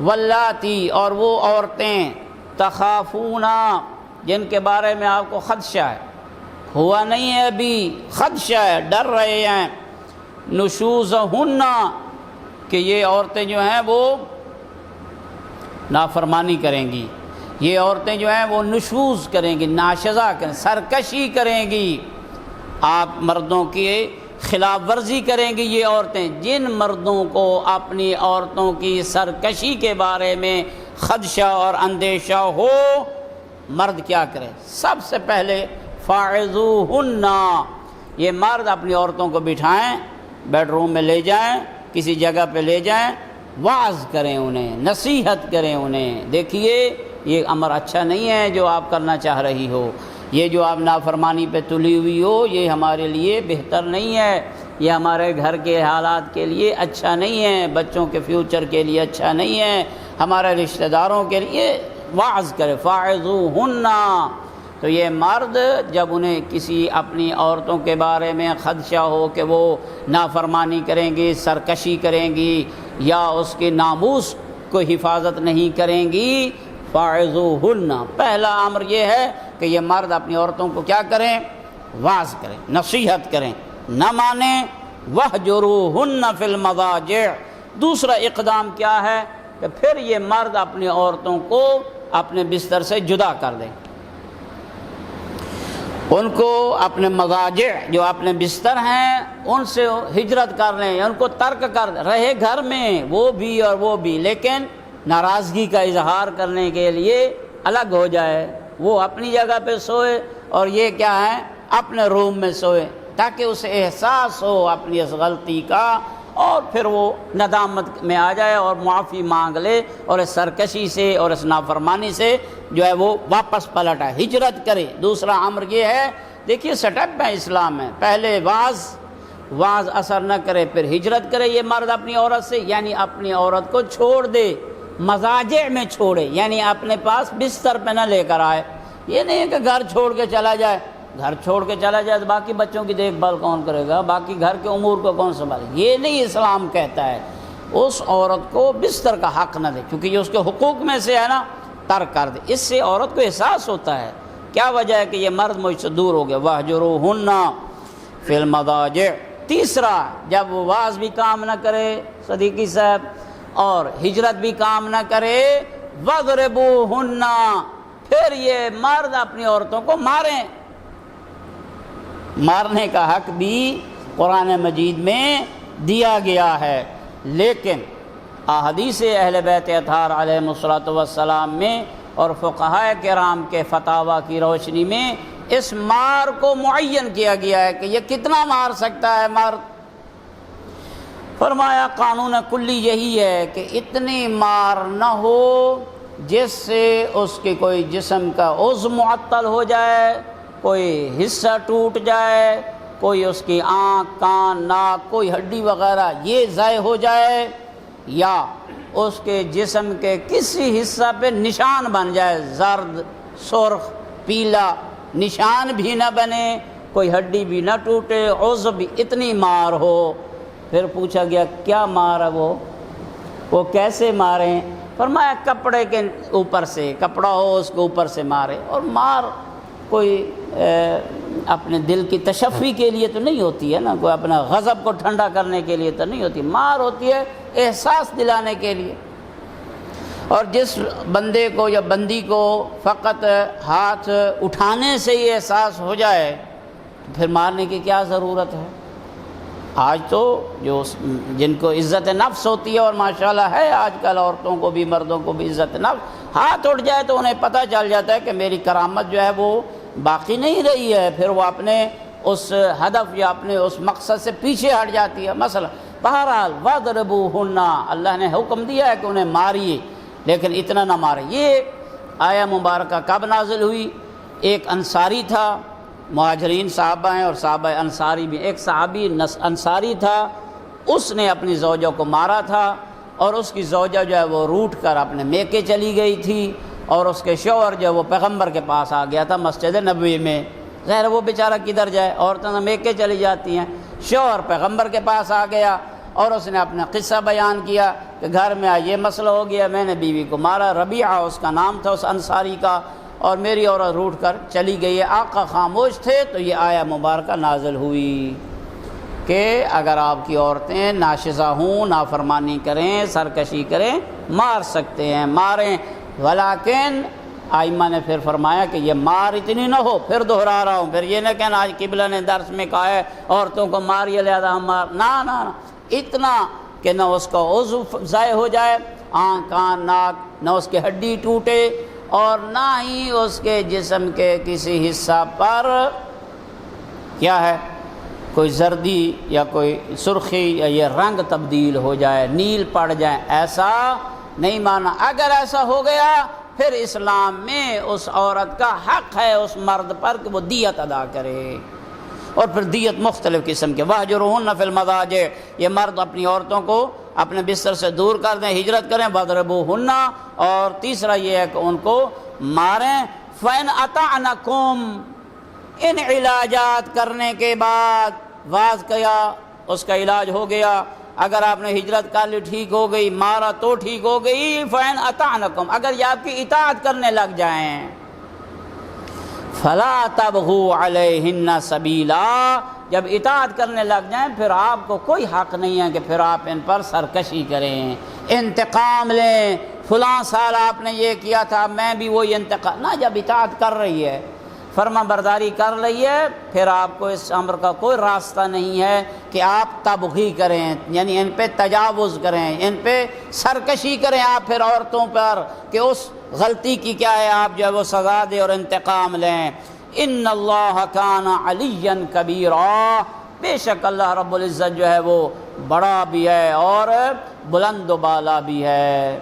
واللاتی اور وہ عورتیں تخافونا جن کے بارے میں آپ کو خدشہ ہے، ہوا نہیں ہے ابھی، خدشہ ہے، ڈر رہے ہیں، نشوزہن کہ یہ عورتیں جو ہیں وہ نافرمانی کریں گی، یہ عورتیں جو ہیں وہ نشوز کریں گی، ناشزہ کریں، سرکشی کریں گی، آپ مردوں کی خلاف ورزی کریں گی یہ عورتیں۔ جن مردوں کو اپنی عورتوں کی سرکشی کے بارے میں خدشہ اور اندیشہ ہو، مرد کیا کرے؟ سب سے پہلے فاعظوہن، یہ مرد اپنی عورتوں کو بٹھائیں، بیڈ روم میں لے جائیں، کسی جگہ پہ لے جائیں، واعظ کریں انہیں، نصیحت کریں انہیں، دیکھیے یہ امر اچھا نہیں ہے جو آپ کرنا چاہ رہی ہو، یہ جو آپ نافرمانی پہ تلی ہوئی ہو یہ ہمارے لیے بہتر نہیں ہے، یہ ہمارے گھر کے حالات کے لیے اچھا نہیں ہے، بچوں کے فیوچر کے لیے اچھا نہیں ہے، ہمارے رشتہ داروں کے لیے واعظ کرے، فاعظوہن۔ تو یہ مرد جب انہیں کسی اپنی عورتوں کے بارے میں خدشہ ہو کہ وہ نافرمانی کریں گی، سرکشی کریں گی یا اس کے ناموس کو حفاظت نہیں کریں گی، فاعظوہن، پہلا امر یہ ہے کہ یہ مرد اپنی عورتوں کو کیا کریں؟ واعظ کریں، نصیحت کریں، نہ مانیں، وَاہْجُرُوهُنَّ فِي الْمَضَاجِعِ۔ دوسرا اقدام کیا ہے کہ پھر یہ مرد اپنی عورتوں کو اپنے بستر سے جدا کر دیں، ان کو اپنے مضاجع جو اپنے بستر ہیں ان سے ہجرت کر لیں، ان کو ترک کر رہے گھر میں وہ بھی اور وہ بھی، لیکن ناراضگی کا اظہار کرنے کے لیے الگ ہو جائے، وہ اپنی جگہ پہ سوئے اور یہ کیا ہے اپنے روم میں سوئے، تاکہ اسے احساس ہو اپنی اس غلطی کا اور پھر وہ ندامت میں آ جائے اور معافی مانگ لے اور اس سرکشی سے اور اس نافرمانی سے جو ہے وہ واپس پلٹ آئے، ہجرت کرے۔ دوسرا امر یہ ہے، دیکھیے سٹیپ ہے اسلام میں، پہلے واعظ اثر نہ کرے پھر ہجرت کرے یہ مرد اپنی عورت سے، یعنی اپنی عورت کو چھوڑ دے، مضاجع میں چھوڑے، یعنی اپنے پاس بستر پہ نہ لے کر آئے۔ یہ نہیں ہے کہ گھر چھوڑ کے چلا جائے، گھر چھوڑ کے چلا جائے تو باقی بچوں کی دیکھ بھال کون کرے گا، باقی گھر کے امور کو کون سنبھالے گا؟ یہ نہیں اسلام کہتا ہے، اس عورت کو بستر کا حق نہ دے، کیونکہ یہ اس کے حقوق میں سے ہے نا، ترک کر دے۔ اس سے عورت کو احساس ہوتا ہے کیا وجہ ہے کہ یہ مرد مجھ سے دور ہو گیا، وَاہْجُرُوهُنَّ فِي الْمَضَاجِعِ۔ تیسرا، جب وہ واعظ بھی کام نہ کرے صدیقی صاحب اور ہجرت بھی کام نہ کرے، وَاضْرِبُوهُنَّ، پھر یہ مرد اپنی عورتوں کو ماریں۔ مارنے کا حق بھی قرآن مجید میں دیا گیا ہے، لیکن احادیث اہل بیت اطہار علیہم الصلوۃ والسلام میں اور فقہاء کرام کے فتاویٰ کی روشنی میں اس مار کو معین کیا گیا ہے کہ یہ کتنا مار سکتا ہے مرد۔ فرمایا قانون کلی یہی ہے کہ اتنی مار نہ ہو جس سے اس کے کوئی جسم کا عضو معطل ہو جائے، کوئی حصہ ٹوٹ جائے، کوئی اس کی آنکھ، کان، ناک، کوئی ہڈی وغیرہ یہ ضائع ہو جائے، یا اس کے جسم کے کسی حصہ پہ نشان بن جائے، زرد، سرخ، پیلا، نشان بھی نہ بنے، کوئی ہڈی بھی نہ ٹوٹے، عضو بھی، اتنی مار ہو۔ پھر پوچھا گیا کیا مار ہے وہ کیسے ماریں؟ فرمایا کپڑے کے اوپر سے، کپڑا ہو اس کے اوپر سے مارے، اور مار کوئی اپنے دل کی تشفی کے لیے تو نہیں ہوتی ہے نا، کوئی اپنا غضب کو ٹھنڈا کرنے کے لیے تو نہیں ہوتی، مار ہوتی ہے احساس دلانے کے لیے۔ اور جس بندے کو یا بندی کو فقط ہاتھ اٹھانے سے ہی احساس ہو جائے تو پھر مارنے کی کیا ضرورت ہے؟ آج تو جو جن کو عزت نفس ہوتی ہے، اور ماشاءاللہ ہے آج کل عورتوں کو بھی مردوں کو بھی عزت نفس، ہاتھ اٹھ جائے تو انہیں پتہ چل جاتا ہے کہ میری کرامت جو ہے وہ باقی نہیں رہی ہے، پھر وہ اپنے اس ہدف یا اپنے اس مقصد سے پیچھے ہٹ جاتی ہے۔ مثلا بہرحال وَاضْرِبُوهُنَّ، اللہ نے حکم دیا ہے کہ انہیں ماریے، لیکن اتنا نہ مارے۔ یہ آیہ مبارکہ کب نازل ہوئی؟ ایک انصاری تھا، مہاجرین صحابہ ہیں اور صحابہ انصاری بھی، ایک صحابی انصاری تھا، اس نے اپنی زوجہ کو مارا تھا، اور اس کی زوجہ جو ہے وہ روٹھ کر اپنے میکے چلی گئی تھی، اور اس کے شوہر جو ہے وہ پیغمبر کے پاس آ گیا تھا مسجد نبوی میں۔ ظاہر وہ بیچارہ کدھر جائے، عورتیں میکے چلی جاتی ہیں، شوہر پیغمبر کے پاس آ گیا اور اس نے اپنا قصہ بیان کیا کہ گھر میں یہ مسئلہ ہو گیا، میں نے بیوی کو مارا، ربیعہ اس کا نام تھا اس انصاری کا، اور میری عورت روٹ کر چلی گئی ہے۔ آقا خاموش تھے تو یہ آیہ مبارکہ نازل ہوئی کہ اگر آپ کی عورتیں ناشزہ ہوں، نافرمانی کریں، سرکشی کریں، مار سکتے ہیں، ماریں، ولیکن آئمہ نے پھر فرمایا کہ یہ مار اتنی نہ ہو، پھر دہرا رہا ہوں، پھر یہ نہ کہنا آج قبلہ نے درس میں کہا ہے عورتوں کو ماریے لہذا ہم مار، نہ اتنا کہ نہ اس کا عضو ضائع ہو جائے، آنکھ، کان، ناک، نہ اس کی ہڈی ٹوٹے، اور نہ ہی اس کے جسم کے کسی حصہ پر کیا ہے کوئی زردی یا کوئی سرخی یا یہ رنگ تبدیل ہو جائے، نیل پڑ جائے، ایسا نہیں مانا۔ اگر ایسا ہو گیا پھر اسلام میں اس عورت کا حق ہے اس مرد پر کہ وہ دیت ادا کرے، اور پھر دیت مختلف قسم کے، وَاهْجُرُوهُنَّ فِي الْمَضَاجِعِ، یہ مرد اپنی عورتوں کو اپنے بستر سے دور کر دیں، ہجرت کریں، وَاضْرِبُوهُنَّ، اور تیسرا یہ ہے کہ ان کو ماریں، فَإِنْ أَطَعْنَكُمْ، ان علاجات کرنے کے بعد واز کیا، اس کا علاج ہو گیا، اگر آپ نے ہجرت کر لی ٹھیک ہو گئی، مارا تو ٹھیک ہو گئی، فَإِنْ أَطَعْنَكُمْ، اگر یہ آپ کی اطاعت کرنے لگ جائیں، فَلَا تَبْغُوا عَلَيْهِنَّ سَبِيلًا، جب اطاعت کرنے لگ جائیں پھر آپ کو کوئی حق نہیں ہے کہ پھر آپ ان پر سرکشی کریں، انتقام لیں، فلاں سال آپ نے یہ کیا تھا میں بھی وہی انتقام، نہ، جب اطاعت کر رہی ہے، فرما برداری کر رہی ہے، پھر آپ کو اس امر کا کوئی راستہ نہیں ہے کہ آپ تبغی کریں، یعنی ان پہ تجاوز کریں، ان پہ سرکشی کریں آپ پھر عورتوں پر کہ اس غلطی کی کیا ہے آپ جو ہے وہ سزا دیں اور انتقام لیں۔ ان اللہ کان علیٰ کبیرا، بے شک اللہ رب العزت جو ہے وہ بڑا بھی ہے اور بلند و بالا بھی ہے۔